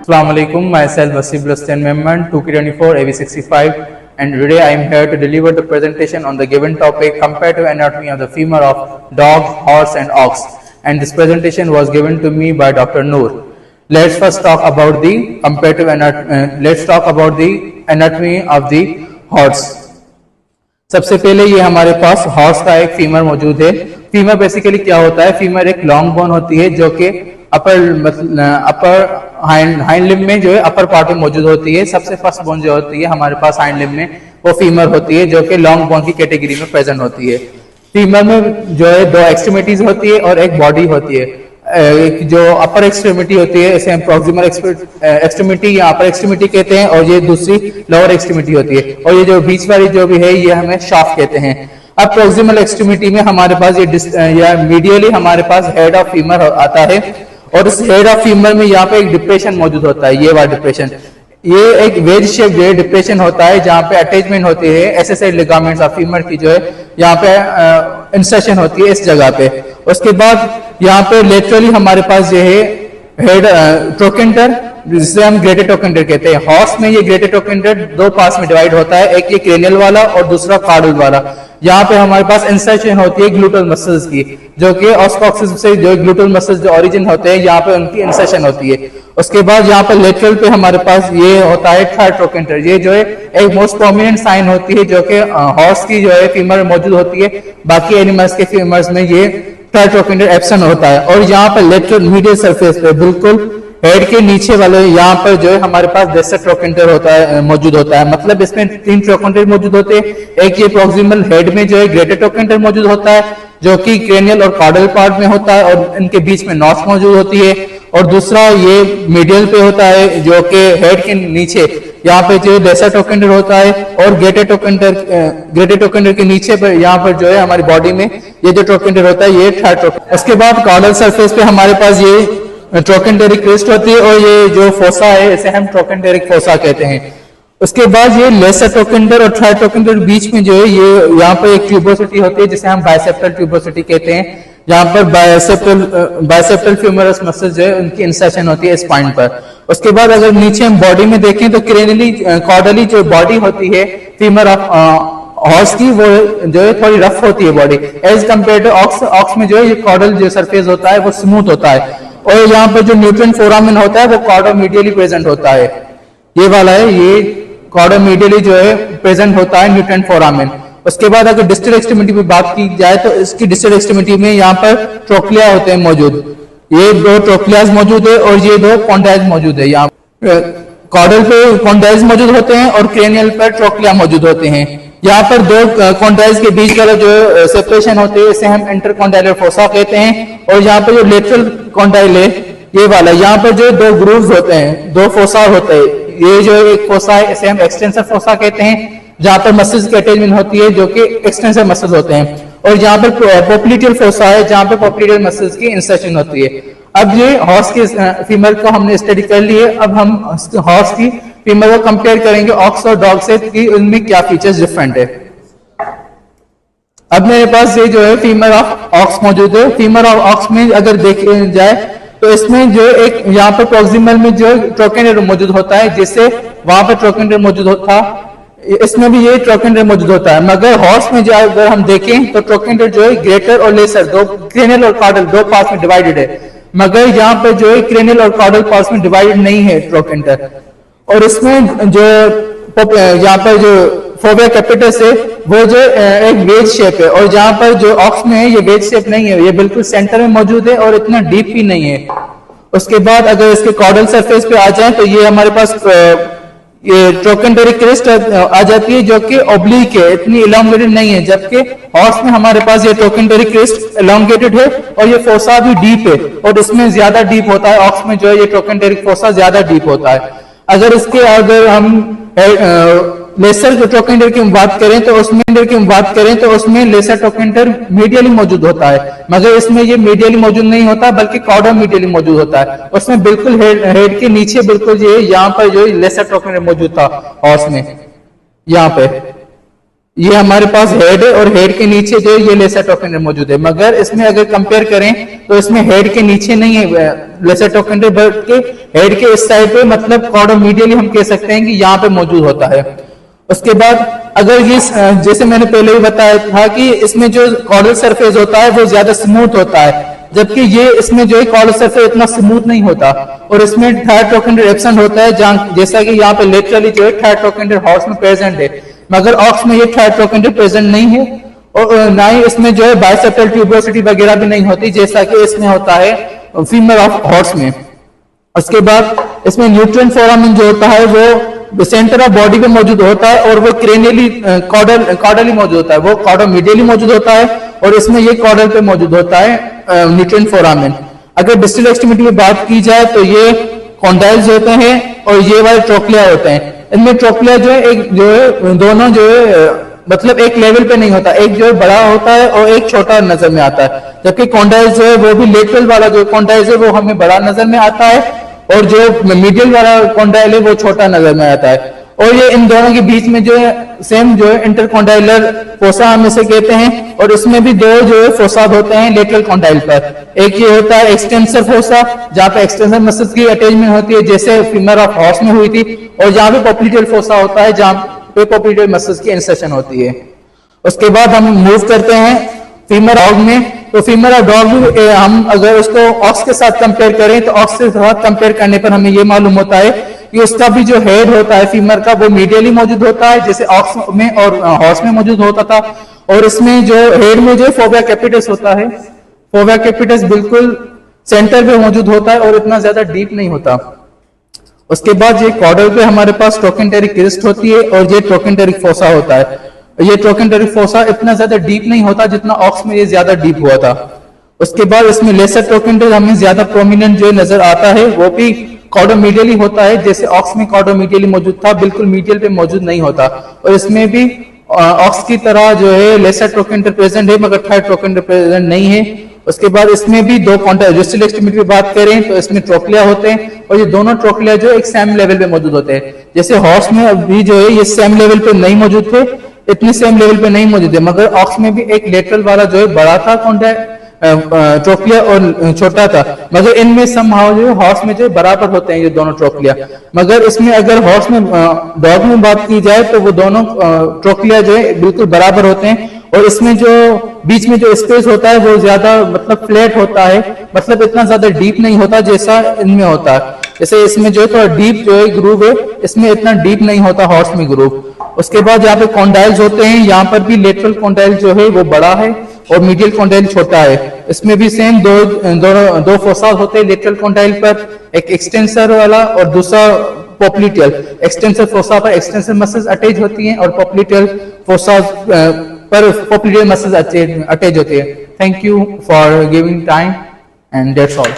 Assalamu alaikum, myself Wasib Rustan Memman, 2K24 AV65, and today I am here to deliver the presentation on the given topic, comparative anatomy of the femur of dog, horse and ox. And this presentation was given to me by Dr. Noor. Let's first talk about the anatomy of the horse. सबसे पहले ये हमारे पास horse का एक femur मौजूद है। Femur basically क्या होता है? फीमर एक लॉन्ग बोन होती है जो कि अपर हाइंड लिम्ब में जो है अपर पार्ट में मौजूद होती है। सबसे फर्स्ट बोन जो होती है हमारे पास हाइंड लिम्ब में वो फीमर होती है जो कि लॉन्ग बोन की कैटेगरी में प्रेजेंट होती है। फीमर में जो है दो एक्सट्रीमिटीज होती है और एक बॉडी होती है। एक जो अपर एक्सट्रीमिटी होती है इसे हम प्रॉक्सिमल एक्सट्रीमिटी या अपर एक्सट्रीमिटी कहते हैं, और ये दूसरी लोअर एक्सट्रीमिटी होती है, और ये जो बीच वाली जो भी है ये हमें शाफ्ट कहते हैं। अब प्रॉक्सिमल एक्सट्रीमिटी में हमारे पास ये मीडियली हमारे पास हेड ऑफ फीमर आता है, और इस हेड ऑफ फीमर में यहाँ पे एक डिप्रेशन मौजूद होता है। ये वाला डिप्रेशन, ये एक वेज शेप जो है डिप्रेशन होता है जहाँ पे अटैचमेंट होती है एसएसआई लिगामेंट्स ऑफ फीमर की जो है यहाँ पे इंसर्शन होती है इस जगह पे। उसके बाद यहाँ पे लेटरली हमारे पास जो है हेड ट्रोकेंटर जिसे हम ग्रेटेड ट्रोकेंटर कहते हैं। हॉर्स में ये ग्रेटेड ट्रोकेंटर दो पार्ट्स में डिवाइड होता है, एक ये क्रेनियल वाला और दूसरा कार्डल वाला। यहाँ पे हमारे पास इंसर्शन होती है ग्लूटल मसल्स की, जो कि ऑस्कॉक्सिस से जो ग्लूटल मसल्स जो ओरिजिन होते हैं यहाँ पे उनकी इंसर्शन होती है। उसके बाद यहाँ पे लेटरल पे हमारे पास ये होता है थर्ड ट्रोकेंटर। ये जो है एक मोस्ट प्रोमिनेंट साइन होती है जो कि हॉर्स की जो है फीमर में मौजूद होती है। बाकी एनिमल्स के फीमर्स में ये थर्ड ट्रोकेंटर एब्सेंट होता है। और यहाँ पर लेटरल मीडियल सरफेस पे बिल्कुल हेड के नीचे वाले यहाँ पर जो है हमारे पास डेसर ट्रोकेंटर होता है मौजूद होता है। मतलब इसमें तीन ट्रोकेंटर मौजूद होते हैं। एक ये प्रॉक्सिमल हेड में जो है ग्रेटर ट्रोकेंटर मौजूद होता है जो कि क्रेनियल और कार्डल पार्ट में होता है और इनके बीच में नॉच मौजूद होती है, और दूसरा ये मीडियल पे होता है जो कि हेड के नीचे यहाँ पे जो डेसर ट्रोकेंटर होता है, और ग्रेटर ट्रोकेंटर के नीचे पर यहाँ पर जो है हमारी बॉडी में ये जो ट्रोकेंटर होता है ये थर्ड ट्रोकेंटर। उसके बाद कार्डल सरफेस पे हमारे पास ये ट्रोकेंटेरिक क्रिस्ट होती है, और ये जो फोसा है इसे हम ट्रोकेंटेरिक फोसा कहते हैं। उसके बाद ये लेसर ट्रोकेंटर और थर्ड ट्रोकेंटर बीच में जो है ये यहाँ पर एक ट्यूबोसिटी होती है जिसे हम बाइसेप्टल ट्यूबोसिटी कहते हैं। यहाँ पर बाइसेप्टल फ्यूमरस मसल जो है उनकी इंसर्शन होती है स्पाइन पर। उसके बाद अगर नीचे हम बॉडी में देखें तो क्रेनियली कॉर्डली जो बॉडी होती है फीमर ऑफ हॉर्स की वो जो है थोड़ी रफ होती है body as compare to ox. Ox में जो है ये कॉर्डल जो सरफेस होता है वो स्मूथ होता है, और यहाँ पर जो न्यूट्रन फोरामेन होता है वो कॉर्डोमीडियली प्रेजेंट होता है। ये वाला है, ये कॉर्डोमीडियली जो है प्रेजेंट होता है न्यूट्रन फोरामेन। उसके बाद अगर डिस्टल एक्सट्रीमिटी पे बात की जाए तो इसकी डिस्टल एक्सट्रीमिटी में यहाँ पर ट्रोक्लिया होते हैं मौजूद। ये दो ट्रोक्लियाज मौजूद है और ये दो कॉन्डाइज मौजूद है। यहाँ कॉर्डल पे कॉन्डाइज मौजूद होते हैं और क्रेनियल पर ट्रोक्लिया मौजूद होते हैं। यहाँ पर दो कॉन्डाइज के बीच वाला जो सेपरेशन होते हैं इसे हम इंटरकॉन्डाइलर फोसा कहते हैं। और यहाँ पर जो लेटरल कॉन्डाइल है ये वाला, यहाँ पर जो दो ग्रूव्स होते हैं, दो फोसा होते हैं। ये जो एक फोसा है इसे हम एक्सटेंसर फोसा कहते हैं जहाँ पर मसल्स की अटैचमेंट होती है जो कि एक्सटेंसर मसल्स होते हैं, और यहाँ पर पोप्लिटियल फोसा है जहाँ पर पोप्लिटियल मसल्स की इंसर्शन होती है। अब ये हॉर्स के फीमर को हमने स्टडी कर लिए। अब हम हॉर्स की फीमर को कंपेयर करेंगे ऑक्स और डॉग से कि उनमें क्या फीचर्स डिफरेंट है। अब मेरे पास ये जो है फीमर ऑफ ऑक्स मौजूद है। फीमर ऑफ ऑक्स में अगर देखा जाए तो इसमें जो एक यहाँ पर प्रॉक्सिमल में जो ट्रोकेंटर मौजूद होता है, जिससे वहां पर ट्रोकेंटर मौजूद होता, इसमें भी ये ट्रोकेंटर मौजूद होता है। मगर हॉर्स में जो अगर हम देखें तो ट्रोकेंटर जो है ग्रेटर और लेसर दो क्रेनियल और कार्डल दो पार्ट्स में डिवाइडेड है, मगर यहाँ पर जो है क्रेनियल और कार्डल पार्ट्स में डिवाइडेड नहीं है ट्रोकेंटर। और इसमें जो यहाँ पर जो फोबिया कैपिटस है वो जो एक वेज शेप है, और जहाँ पर जो ऑक्स में है ये वेज शेप नहीं है, ये बिल्कुल सेंटर में मौजूद है और इतना डीप भी नहीं है। उसके बाद अगर इसके कॉर्डल सरफेस पे आ जाए तो ये हमारे पास ये ट्रोकेंटेरिक क्रिस्ट आ जाती है जो कि ओब्लिक है, इतनी इलोंगेटेड नहीं है, जबकि हॉर्स में हमारे पास ये ट्रोकेंटेरिक क्रिस्ट इलोंगेटेड है और ये फोसा भी डीप है और इसमें ज्यादा डीप होता है। ऑक्स में जो है ये ट्रोकेंटेरिक फोसा ज्यादा डीप होता है। अगर हम लेसर ट्रोकेंटर की बात करें तो उसमें लेसर ट्रोकेंटर मीडियली मौजूद होता है, मगर इसमें ये मीडियली मौजूद नहीं होता बल्कि कॉर्डा मीडियली मौजूद होता है। उसमें बिल्कुल हेड के नीचे बिल्कुल ये यहाँ पर जो लेसर ट्रोकेंटर मौजूद था हॉर्स में, यहाँ पे ये हमारे पास हेड है और हेड के नीचे जो है ये लेसर ट्रोकेंटर मौजूद है, मगर इसमें अगर कंपेयर करें तो इसमें हेड के नीचे नहीं है लेसर ट्रोकेंटर, बल्कि हेड के इस साइड पे, मतलब कॉर्डोमीडियली हम कह सकते हैं कि यहाँ पे मौजूद होता है। उसके बाद अगर ये जैसे मैंने पहले भी बताया था कि इसमें जो कॉर्डल सरफेस होता है वो ज्यादा स्मूथ होता है, जबकि ये इसमें जो है कॉर्डल सरफेस इतना स्मूथ नहीं होता, और इसमें थायर ट्रोकेंटर एब्सेंट होता है, जैसा कि यहाँ पे लेटरली जो है थायर ट्रोकेंटर हॉर्स में प्रेजेंट है, मगर ऑक्स में ये थायर ट्रोकेंटर प्रेजेंट नहीं है, और ना ही इसमें जो है बाइसेप्टल ट्यूबोसिटी वगैरह भी नहीं होती जैसा कि इसमें होता है फीमेल ऑफ हॉर्स में। उसके बाद इसमें न्यूट्रिएंट फोरामेन जो होता है वो सेंटर ऑफ बॉडी पे मौजूद होता है, और वो क्रेनियली कॉर्डली मौजूद होता है, वो कॉर्डोमीडियली मौजूद होता है, और इसमें ये कॉर्डल पे मौजूद होता है न्यूट्रिएंट फोरामेन। अगर डिस्टल एक्सट्रीमिटी की बात की जाए तो ये कॉन्डाइल्स होते हैं और ये वाले ट्रोक्लिया होते हैं। इनमें ट्रोक्लिया जो है एक जो है दोनों जो है मतलब एक लेवल पे नहीं होता, एक जो है बड़ा होता है और एक छोटा नजर में आता है, जबकि कॉन्डाइल्स जो है वो भी लेटरल वाला जो कॉन्डाइल्स है वो हमें बड़ा नजर में आता है, और जो मीडियल वाला कॉन्डाइल है वो छोटा नजर में आता है। और ये इन दोनों के बीच में जो है सेम जो है इंटरकॉन्डाइलर फोसा हम इसे कहते हैं, और इसमें भी दो जो है फोसा होते हैं लेटरल कॉन्डाइल पर। एक ये होता है एक्सटेंसर फोसा, जहाँ पे एक्सटेंसर मसल्स की अटैचमेंट होती है जैसे फीमर ऑफ हॉर्स में हुई थी, और जहाँ पे पॉप्लिटेल फोसा होता है जहाँ पे पॉप्लिटेल मसल्स की इंसर्शन होती है। उसके बाद हम मूव करते हैं फीमर डॉग में। तो फीमर ऑफ डॉग भी हम अगर उसको ऑक्स के साथ कंपेयर करें तो ऑक्स के साथ कंपेयर करने पर हमें ये मालूम होता है कि उसका भी जो हेड होता है फीमर का वो मीडियली मौजूद होता है जैसे ऑक्स में और हॉर्स में मौजूद होता था, और इसमें जो हेड में जो फोविया कैपिटस होता है, फोविया कैपिटस बिल्कुल सेंटर पे मौजूद होता है और इतना ज्यादा डीप नहीं होता। उसके बाद ये कॉर्डल पे हमारे पास ट्रोकेंटेरिक क्रिस्ट होती है और ये ट्रोकेंटेरिक फोसा होता है। ये ट्रोकेंटेरिक फोसा इतना ज्यादा डीप नहीं होता जितना ऑक्स में ये ज्यादा डीप हुआ था। उसके बाद इसमें लेसर ट्रोकेंटर हमें ज्यादा प्रोमिनेंट जो नजर आता है वो भी कॉर्डोमीडियली होता है, जैसे ऑक्स में कॉर्डोमीडियली मौजूद था, बिल्कुल मीडियल पे मौजूद नहीं होता, और इसमें भी ऑक्स की तरह जो है लेसर ट्रोकेंटर प्रेजेंट है मगर थायर ट्रोकेंटर प्रेजेंट नहीं है। उसके बाद इसमें भी दो कॉन्टैक्ट डिस्टल एक्सट्रीमिटी की बात करें तो इसमें ट्रोक्लिया होते हैं, और ये दोनों ट्रोक्लिया जो एक सेम लेवल पे मौजूद होते हैं। जैसे हॉर्स में अभी जो है ये सेम लेवल पे नहीं मौजूद थे, इतने सेम लेवल पे नहीं मौजूद है, मगर ऑक्स में भी एक लेटरल वाला जो है बड़ा था कॉन्टैक्ट ट्रोक्लिया और छोटा था, मगर इनमें समहाउ जो है हॉर्स में जो बराबर होते हैं ये दोनों ट्रोक्लिया। मगर इसमें अगर हॉर्स में डॉग में बात की जाए तो वो दोनों ट्रोक्लिया जो है बिल्कुल बराबर होते हैं, और इसमें जो बीच में जो स्पेस होता है वो ज्यादा मतलब फ्लैट होता है, मतलब इतना ज्यादा डीप नहीं होता जैसा इनमें होता है। जैसे इसमें जो है थोड़ा डीप जो है ग्रूव है, इसमें इतना डीप नहीं होता हॉर्स में ग्रूव। उसके बाद यहाँ पे कॉन्डाइल्स होते हैं, यहाँ पर भी लेटरल कॉन्डाइल जो है वो बड़ा है और मीडियल कॉन्डाइल छोटा है। इसमें भी सेम दो फोसा होते हैं लेटरल कॉन्डाइल पर, एक एक्सटेंसर वाला और दूसरा पॉप्लिटेल। एक्सटेंसर फोसा पर एक्सटेंसर मसल्स अटैच होती हैं और पॉप्लिटेल फोसा पर पॉप्लिटेल मसल्स अटैच होती है। Thank you for giving time and that's all.